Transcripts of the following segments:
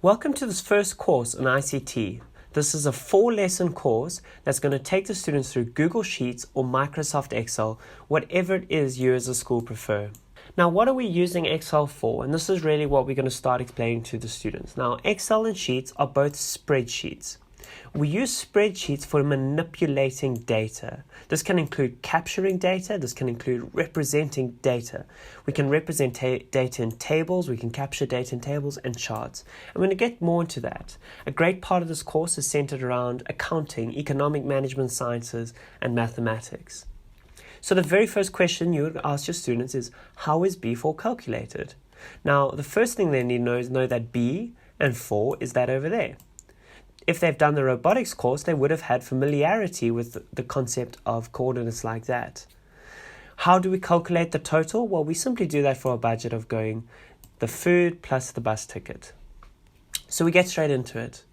Welcome to this first course on ICT. This is a 4-lesson course that's going to take the students through Google Sheets or Microsoft Excel, whatever it is you as a school prefer. Now, what are we using Excel for? And this is really what we're going to start explaining to the students. Now, Excel and Sheets are both spreadsheets. We use spreadsheets for manipulating data. This can include capturing data. This can include representing data. We can represent data in tables. We can capture data in tables and charts. I'm going to get more into that. A great part of this course is centered around accounting, economic management sciences, and mathematics. So the very first question you would ask your students is, how is B4 calculated? Now, the first thing they need to know that B and 4 is that over there. If they've done the robotics course, they would have had familiarity with the concept of coordinates like that. How do we calculate the total? Well, we simply do that for a budget of going the food plus the bus ticket. So we get straight into it.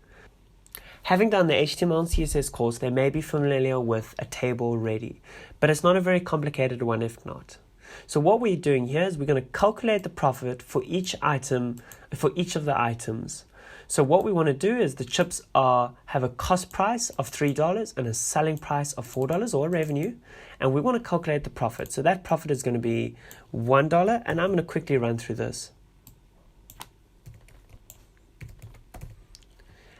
Having done the HTML and CSS course, they may be familiar with a table already, but it's not a very complicated one if not. So what we're doing here is we're going to calculate the profit for each item, for each of the items. So what we want to do is the chips have a cost price of $3 and a selling price of $4 or revenue, and we want to calculate the profit. So that profit is going to be $1, and I'm going to quickly run through this.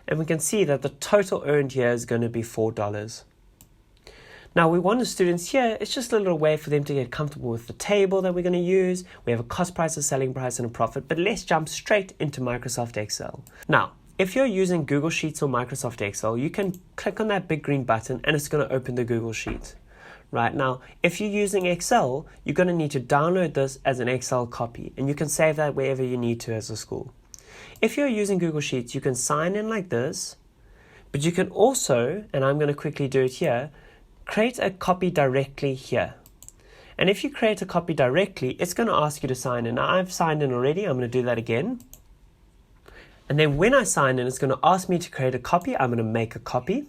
And we can see that the total earned here is going to be $4. Now we want the students here, it's just a little way for them to get comfortable with the table that we're going to use. We have a cost price, a selling price, and a profit, but let's jump straight into Microsoft Excel. Now, if you're using Google Sheets or Microsoft Excel, you can click on that big green button and it's going to open the Google Sheet. Right now, if you're using Excel, you're going to need to download this as an Excel copy, and you can save that wherever you need to as a school. If you're using Google Sheets, you can sign in like this, but you can also, and I'm going to quickly do it here, create a copy directly here. And if you create a copy directly, it's going to ask you to sign in. Now, I've signed in already. I'm going to do that again. And then when I sign in, it's going to ask me to create a copy. I'm going to make a copy.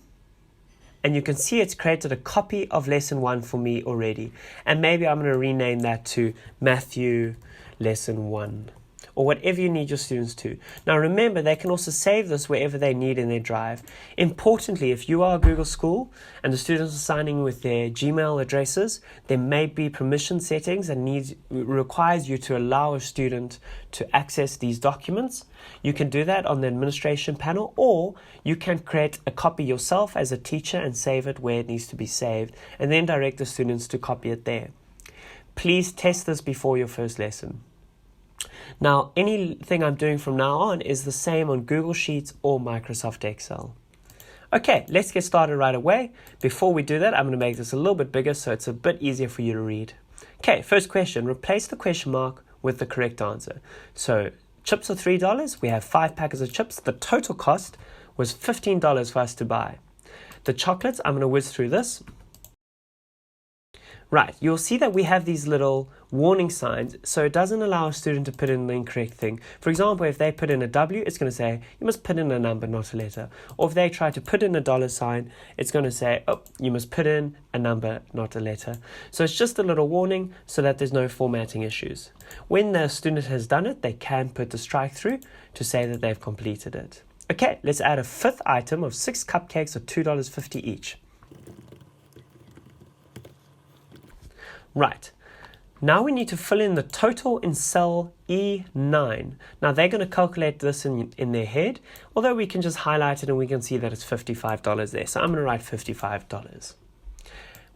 And you can see it's created a copy of lesson 1 for me already. And maybe I'm going to rename that to Matthew lesson 1. Or whatever you need your students to. Now remember, they can also save this wherever they need in their drive. Importantly, if you are a Google school and the students are signing with their Gmail addresses, there may be permission settings that requires you to allow a student to access these documents. You can do that on the administration panel, or you can create a copy yourself as a teacher and save it where it needs to be saved, and then direct the students to copy it there. Please test this before your first lesson. Now, anything I'm doing from now on is the same on Google Sheets or Microsoft Excel. Okay, let's get started right away. Before we do that, I'm going to make this a little bit bigger so it's a bit easier for you to read. Okay, first question, replace the question mark with the correct answer. So, chips are $3. We have 5 packets of chips. The total cost was $15 for us to buy. The chocolates, I'm going to whiz through this. Right, you'll see that we have these little warning signs, so it doesn't allow a student to put in the incorrect thing. For example, if they put in a W, it's going to say, you must put in a number, not a letter. Or if they try to put in a $sign, it's going to say, oh, you must put in a number, not a letter. So it's just a little warning so that there's no formatting issues. When the student has done it, they can put the strike through to say that they've completed it. Okay, let's add a 5th item of 6 cupcakes of $2.50 each. Right, now we need to fill in the total in cell E9. Now they're going to calculate this in their head, although we can just highlight it and we can see that it's $55 there. So I'm going to write $55.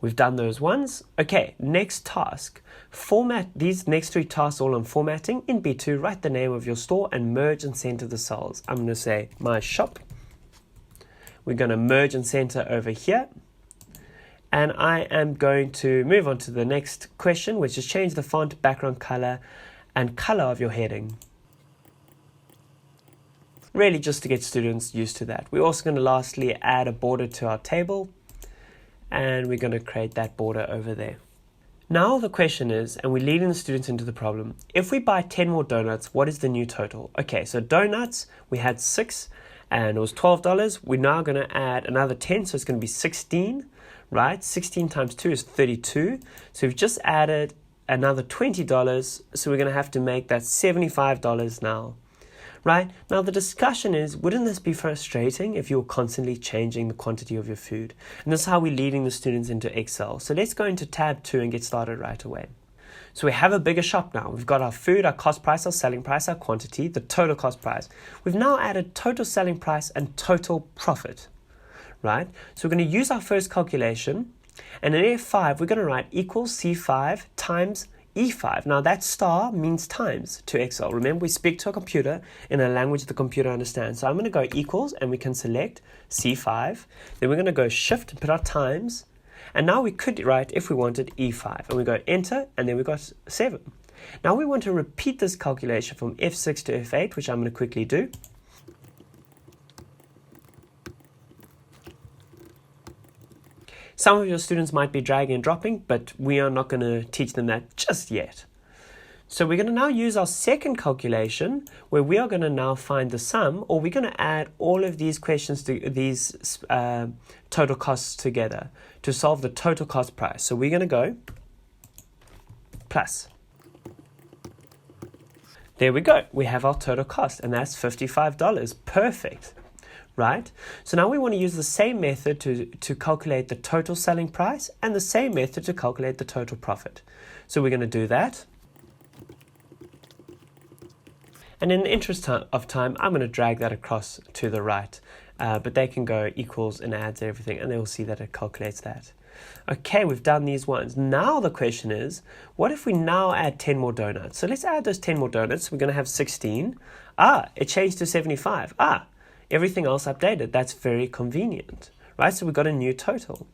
We've done those ones. Okay, next task. Format these next 3 tasks all on formatting. In B2, write the name of your store and merge and center the cells. I'm going to say my shop. We're going to merge and center over here. And I am going to move on to the next question, which is change the font, background color, and color of your heading. Really just to get students used to that. We're also going to lastly add a border to our table, and we're going to create that border over there. Now the question is, and we're leading the students into the problem, if we buy 10 more donuts, what is the new total? Okay, so donuts, we had 6, and it was $12. We're now going to add another 10, so it's going to be 16. Right, 16 times 2 is 32. So we've just added another $20. So we're going to have to make that $75 now. right? Now the discussion is, wouldn't this be frustrating if you were constantly changing the quantity of your food? And this is how we're leading the students into Excel. So let's go into tab 2 and get started right away. So we have a bigger shop now. We've got our food, our cost price, our selling price, our quantity, the total cost price. We've now added total selling price and total profit, right? So we're going to use our first calculation, and in F5, we're going to write equals C5 times E5. Now that star means times to Excel. Remember, we speak to a computer in a language the computer understands. So I'm going to go equals, and we can select C5. Then we're going to go shift and put our times. And now we could write, if we wanted, E5. And we go enter, and then we got 7. Now we want to repeat this calculation from F6 to F8, which I'm going to quickly do. Some of your students might be dragging and dropping, but we are not going to teach them that just yet. So we're going to now use our second calculation, where we are going to now find the sum, or we're going to add all of these questions to these total costs together to solve the total cost price. So we're going to go plus. There we go. We have our total cost, and that's $55. Perfect. Right? So now we want to use the same method to calculate the total selling price and the same method to calculate the total profit. So we're going to do that. And in the interest of time, I'm going to drag that across to the right. But they can go equals and adds everything, and they will see that it calculates that. Okay, we've done these ones. Now the question is, what if we now add 10 more donuts? So let's add those 10 more donuts. We're going to have 16. It changed to 75. Everything else updated. That's very convenient, right? So we've got a new total.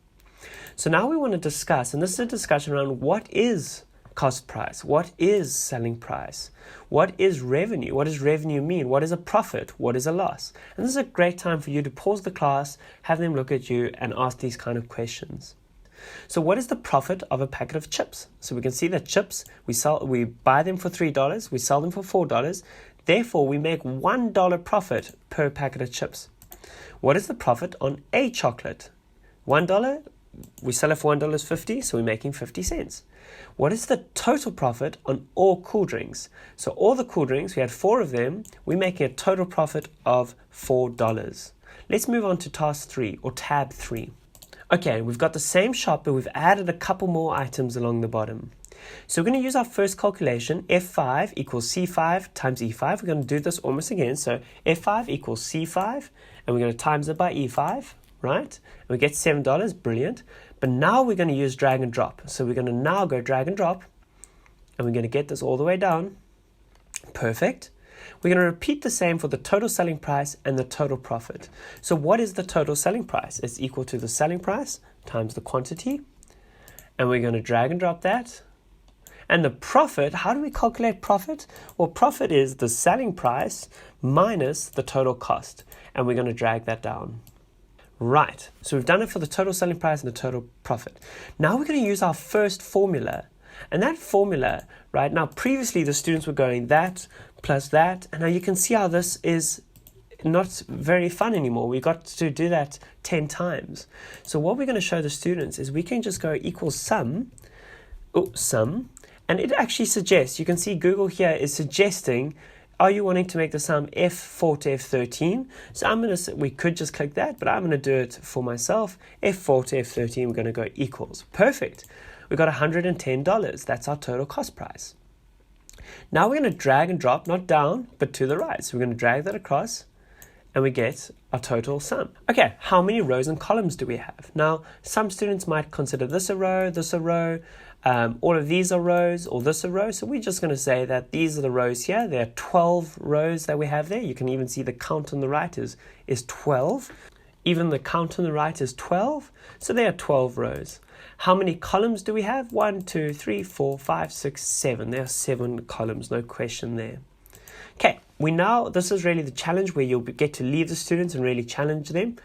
So now we want to discuss, and this is a discussion around what is cost price? What is selling price? What is revenue? What does revenue mean? What is a profit? What is a loss? And this is a great time for you to pause the class, have them look at you and ask these kind of questions. So what is the profit of a packet of chips? So we can see that chips, we buy them for $3, we sell them for $4. Therefore, we make $1 profit per packet of chips. What is the profit on a chocolate? $1, we sell it for $1.50, so we're making 50 cents. What is the total profit on all cool drinks? So all the cool drinks, we had 4 of them, we're making a total profit of $4. Let's move on to task 3 or tab 3. Okay, we've got the same shop, but we've added a couple more items along the bottom. So we're going to use our first calculation, F5 equals C5 times E5. We're going to do this almost again. So F5 equals C5, and we're going to times it by E5, right? And we get $7, brilliant. But now we're going to use drag and drop. So we're going to now go drag and drop, and we're going to get this all the way down. Perfect. We're going to repeat the same for the total selling price and the total profit. So what is the total selling price? It's equal to the selling price times the quantity. And we're going to drag and drop that. And the profit, how do we calculate profit? Well, profit is the selling price minus the total cost. And we're going to drag that down. Right, so we've done it for the total selling price and the total profit. Now we're going to use our first formula. And that formula, right, now previously the students were going that plus that. And now you can see how this is not very fun anymore. We got to do that 10 times. So what we're going to show the students is we can just go equals sum. And it actually suggests, you can see Google here is suggesting, are you wanting to make the sum F4 to F13? So we could just click that, but I'm going to do it for myself. F4 to F13, we're going to go equals. Perfect. We got $110. That's our total cost price. Now we're going to drag and drop, not down, but to the right. So we're going to drag that across, and we get our total sum. Okay, how many rows and columns do we have? Now, some students might consider this a row, all of these are rows, or this a row. So we're just going to say that these are the rows here. There are 12 rows that we have there. You can even see the count on the right is 12. Even the count on the right is 12. So there are 12 rows. How many columns do we have? 1, 2, 3, 4, 5, 6, 7. There are 7 columns, no question there. Okay, this is really the challenge where you'll get to leave the students and really challenge them.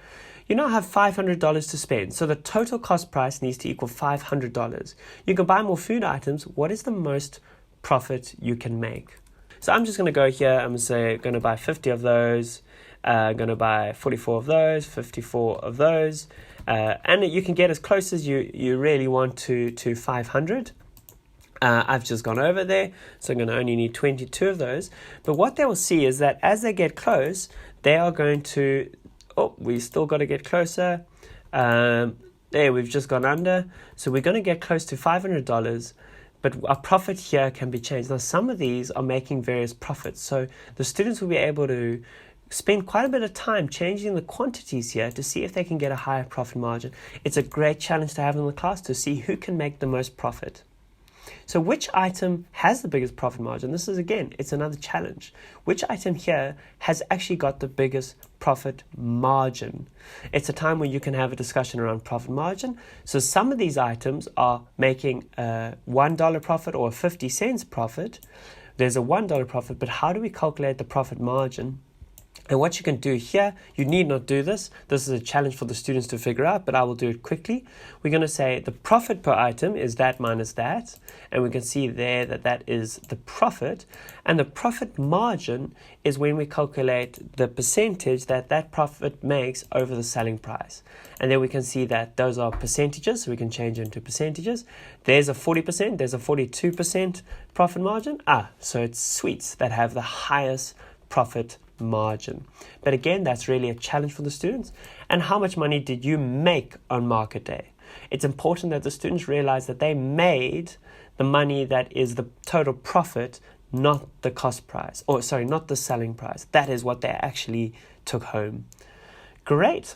You now have $500 to spend, so the total cost price needs to equal $500. You can buy more food items. What is the most profit you can make? So I'm just going to go here. I'm going to buy 50 of those. I'm going to buy 44 of those, 54 of those. And you can get as close as you really want to 500. I've just gone over there, so I'm going to only need 22 of those. But what they will see is that as they get close, they are going to, we still got to get closer. There, we've just gone under. So we're going to get close to $500, but our profit here can be changed. Now, some of these are making various profits. So the students will be able to spend quite a bit of time changing the quantities here to see if they can get a higher profit margin. It's a great challenge to have in the class to see who can make the most profit. So which item has the biggest profit margin? This is, again, it's another challenge. Which item here has actually got the biggest profit margin? It's a time where you can have a discussion around profit margin. So some of these items are making a $1 profit or a 50 cents profit. There's a $1 profit, but how do we calculate the profit margin? And what you can do here, you need not do this. This is a challenge for the students to figure out, but I will do it quickly. We're going to say the profit per item is that minus that. And we can see there that that is the profit. And the profit margin is when we calculate the percentage that that profit makes over the selling price. And then we can see that those are percentages, so we can change into percentages. There's a 40%, there's a 42% profit margin. So it's sweets that have the highest profit margin. But again, that's really a challenge for the students. And how much money did you make on market day? It's important that the students realize that they made the money that is the total profit, not the cost price, not the selling price. That is what they actually took home. Great.